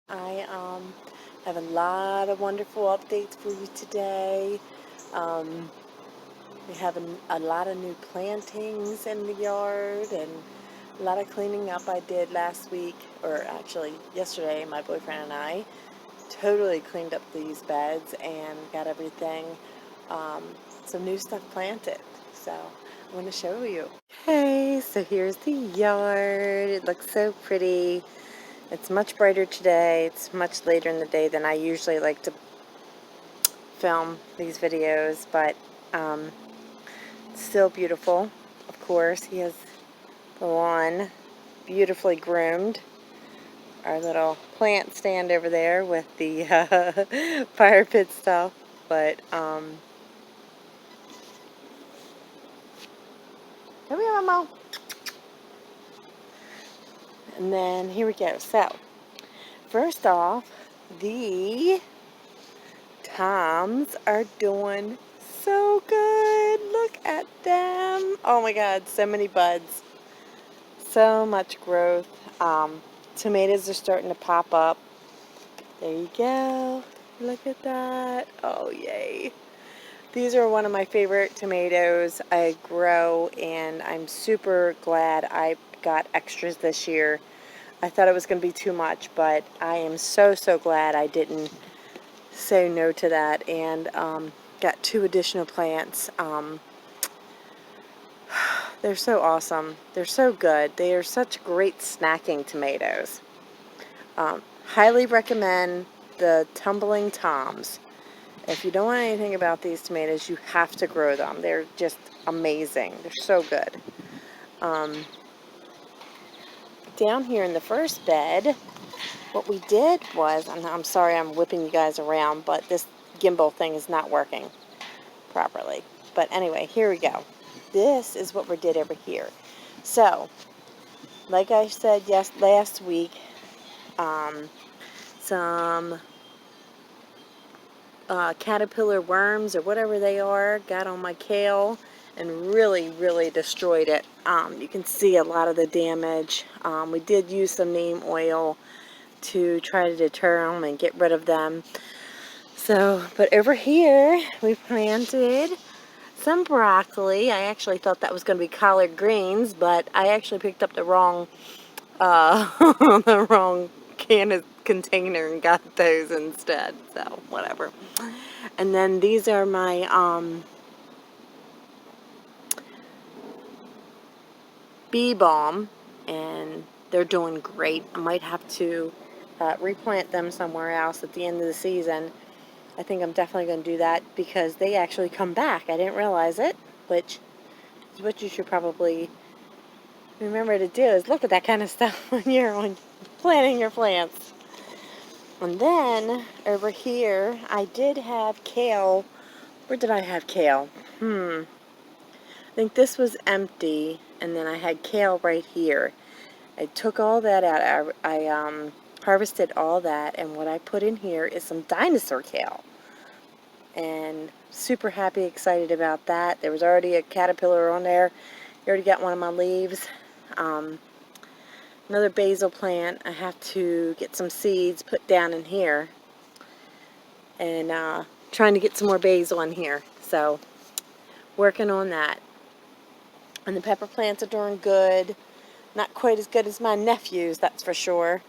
I have a lot of wonderful updates for you today. Um, we have a lot of new plantings in the yard and a lot of cleaning up I did last week, or actually yesterday. My boyfriend and I totally cleaned up these beds and got everything, um, some new stuff planted. So I'm going to show you. Okay, so here's the yard. It looks so pretty. It's much brighter today. It's much later in the day than I usually like to film these videos, but still beautiful. Of course, he has the lawn beautifully groomed. Our little plant stand over there with the fire pit stuff, but come here, Momo. And then here we go. So first off, the Toms are doing so good. Look at them. Oh my God, so many buds. So much growth. Tomatoes are starting to pop up. There you go. Look at that. Oh, yay. These are one of my favorite tomatoes I grow, and I'm super glad I got extras this year. I thought it was going to be too much, but I am so glad I didn't say no to that, and got 2 additional plants. They're so awesome. They're so good. They are such great snacking tomatoes. Highly recommend the Tumbling Toms. If you don't know anything about these tomatoes, you have to grow them. They're just amazing. They're so good. Down here in the first bed, what we did was, and I'm sorry I'm whipping you guys around, but this gimbal thing is not working properly. But anyway, here we go. This is what we did over here. So, like I said last week, some caterpillar worms or whatever they are got on my kale and really destroyed it. You can see a lot of the damage. We did use some neem oil to try to deter them and get rid of them. So, but over here we planted some broccoli. I actually thought that was going to be collard greens, but I actually picked up the wrong the wrong container and got those instead. So whatever. And then these are my bee balm, and they're doing great. I might have to replant them somewhere else at the end of the season. I think I'm definitely going to do that because they actually come back. I didn't realize it, which is what you should probably remember to do, is look at that kind of stuff when you're planting your plants. And then over here I did have kale. Where did I have kale? I think this was empty, and then I had kale right here. I took all that out. I harvested all that, and what I put in here is some dinosaur kale. And super happy, excited about that. There was already a caterpillar on there. I already got one of my leaves. Another basil plant. I have to get some seeds put down in here. And trying to get some more basil in here. So, working on that. And the pepper plants are doing good. Not quite as good as my nephew's, that's for sure.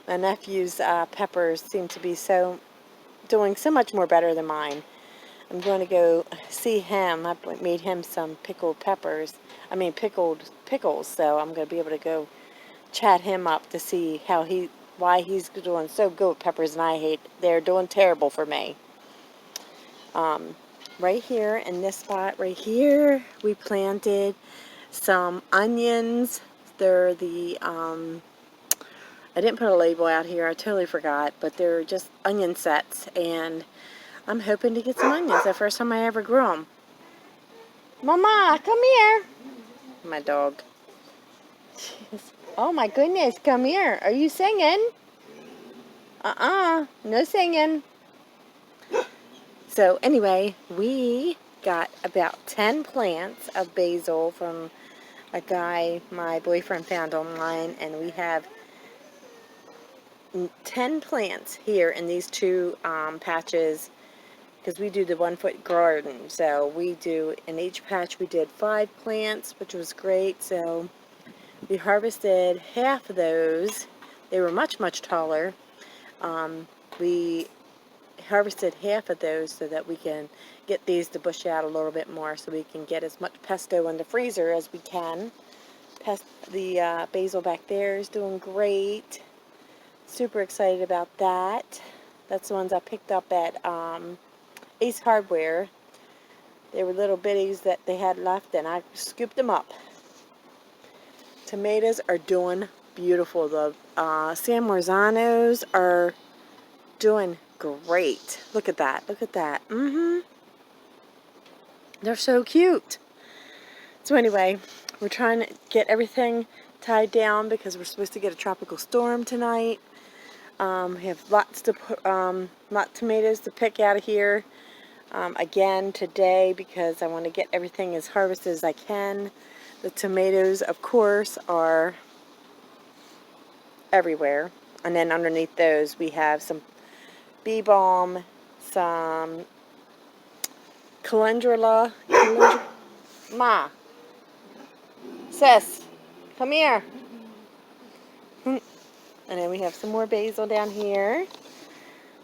My nephew's peppers seem to be doing so much more better than mine. I'm going to go see him. I made him some pickled pickles, so I'm going to be able to go chat him up to see why he's doing so good with peppers and they're doing terrible for me. Right here in this spot right here, we planted some onions. They're the I didn't put a label out here, I totally forgot, but they're just onion sets, and I'm hoping to get some onions. The first time I ever grew them. Mama, come here. My dog. Jeez. Oh my goodness, come here. Are you singing? No singing. So anyway, we got about 10 plants of basil from a guy my boyfriend found online, and we have 10 plants here in these two patches, because we do the 1-foot garden. So we do, in each patch we did 5 plants, which was great. So we harvested half of those. They were much, much taller. We harvested half of those so that we can get these to bush out a little bit more, so we can get as much pesto in the freezer as we can. The basil back there is doing great. Super excited about that. That's the ones I picked up at Ace Hardware. They were little bitties that they had left, and I scooped them up. Tomatoes are doing beautiful. The San Marzanos are doing great. Look at that. Look at that. They're so cute. So anyway, we're trying to get everything tied down because we're supposed to get a tropical storm tonight. We have lots of tomatoes to pick out of here again today, because I want to get everything as harvested as I can. The tomatoes, of course, are everywhere. And then underneath those we have some bee balm, some calendula. Ma, sis, come here. And then we have some more basil down here.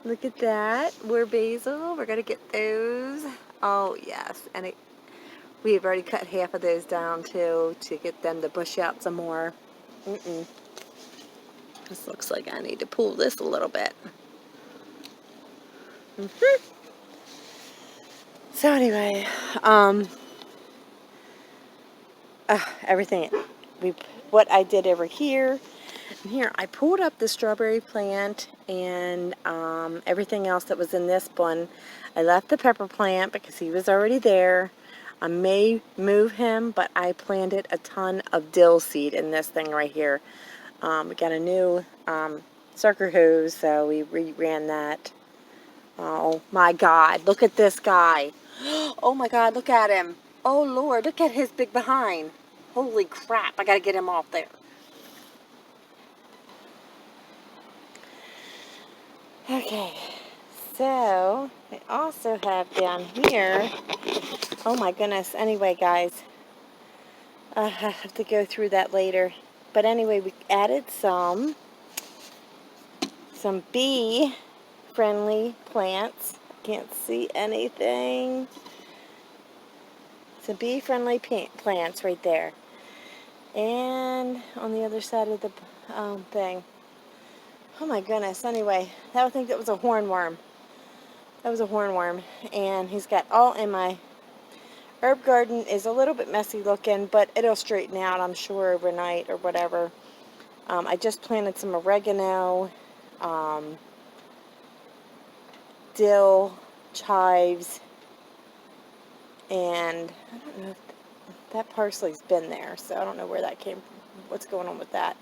Look at that. More basil. We're going to get those. Oh, yes. And we've already cut half of those down, too, to get them to bush out some more. This looks like I need to pull this a little bit. So anyway, everything, what I did over here, and here I pulled up the strawberry plant and everything else that was in this one. I left the pepper plant because he was already there. I may move him, but I planted a ton of dill seed in this thing right here. We got a new sucker hose, so we ran that. Oh my God, look at this guy. Oh my God, look at him. Oh Lord, look at his big behind. Holy crap, I gotta get him off there. Okay, so I also have down here, oh my goodness, anyway guys, I have to go through that later. But anyway, we added some bee-friendly plants. Can't see anything. Some bee-friendly plants right there. And on the other side of the thing. Oh my goodness. Anyway, I think that was a hornworm. That was a hornworm. And he's got all in my herb garden. Is a little bit messy looking, but it'll straighten out, I'm sure, overnight or whatever. I just planted some oregano, dill, chives, and I don't know if that parsley's been there, so I don't know where that came from, what's going on with that.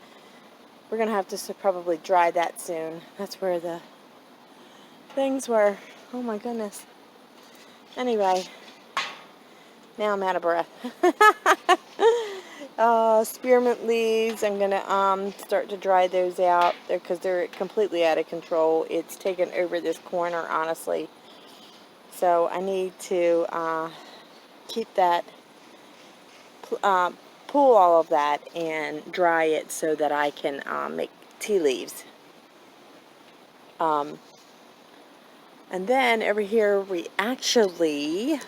We're going to have to probably dry that soon. That's where the things were. Oh my goodness. Anyway, now I'm out of breath. Spearmint leaves, I'm going to start to dry those out because they're completely out of control. It's taken over this corner, honestly. So I need to keep that, pull all of that and dry it so that I can make tea leaves. And then over here we actually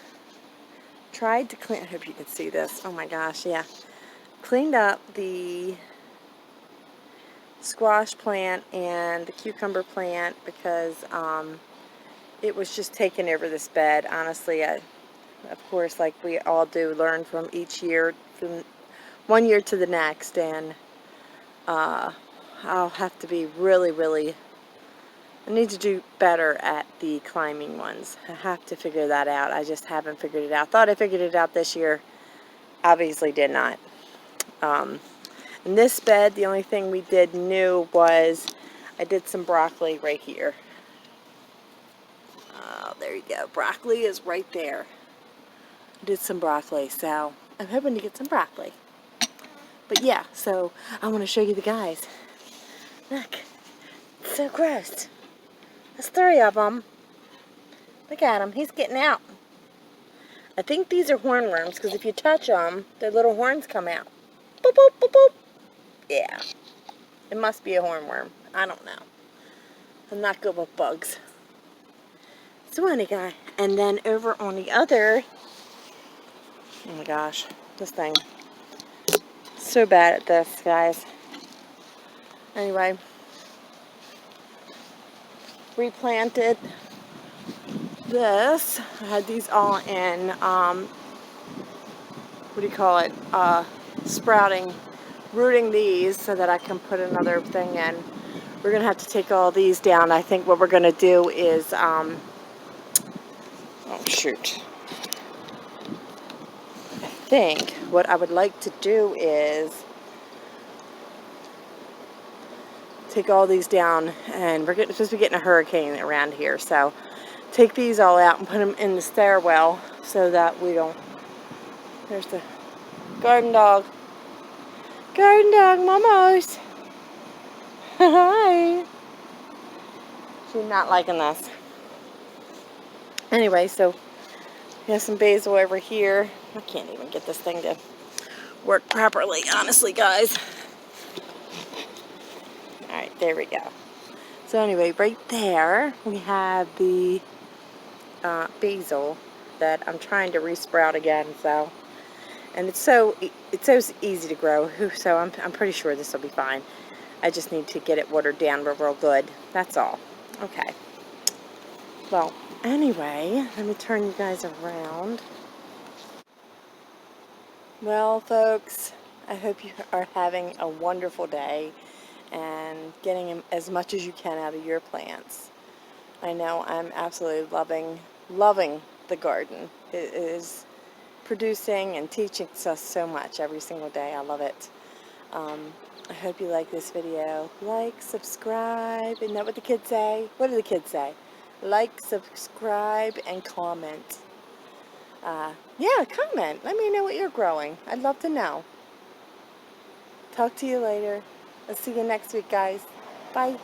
tried to clean, I hope you can see this, oh my gosh, yeah. Cleaned up the squash plant and the cucumber plant because it was just taking over this bed. Honestly, of course, like we all do, learn from each year, from one year to the next, and I'll have to be really, I need to do better at the climbing ones. I have to figure that out. I just haven't figured it out. Thought I figured it out this year. Obviously did not. In this bed, the only thing we did new was I did some broccoli right here. Oh, there you go. Broccoli is right there. I did some broccoli, so I'm hoping to get some broccoli. But yeah, so I want to show you the guys. Look. so gross. There's 3 of them. Look at him. He's getting out. I think these are hornworms because if you touch them, their little horns come out. Boop, boop, boop, boop. Yeah. It must be a hornworm. I don't know. I'm not good with bugs. So anyway, and then over on the other, oh my gosh, this thing. So bad at this, guys. Anyway, replanted this. I had these all in, what do you call it, sprouting, rooting these so that I can put another thing in. We're going to have to take all these down. I think what we're going to do is, oh shoot. I think what I would like to do is take all these down, and we're supposed to be getting a hurricane around here, so take these all out and put them in the stairwell so that we don't. There's the garden dog. Garden dog, Momos. Hi. She's not liking this. Anyway, so we have some basil over here. I can't even get this thing to work properly, honestly, guys. Alright, there we go. So anyway, right there we have the basil that I'm trying to resprout again. So, and it's so easy to grow. So I'm pretty sure this will be fine. I just need to get it watered down real good. That's all. Okay. Well, anyway, let me turn you guys around. Well, folks, I hope you are having a wonderful day and getting as much as you can out of your plants. I know I'm absolutely loving the garden. It is producing and teaching us so much every single day. I love it. I hope you like this video. Like, subscribe. Isn't that what the kids say? What do the kids say? Like, subscribe, and comment. Yeah, comment. Let me know what you're growing. I'd love to know. Talk to you later. I'll see you next week, guys. Bye.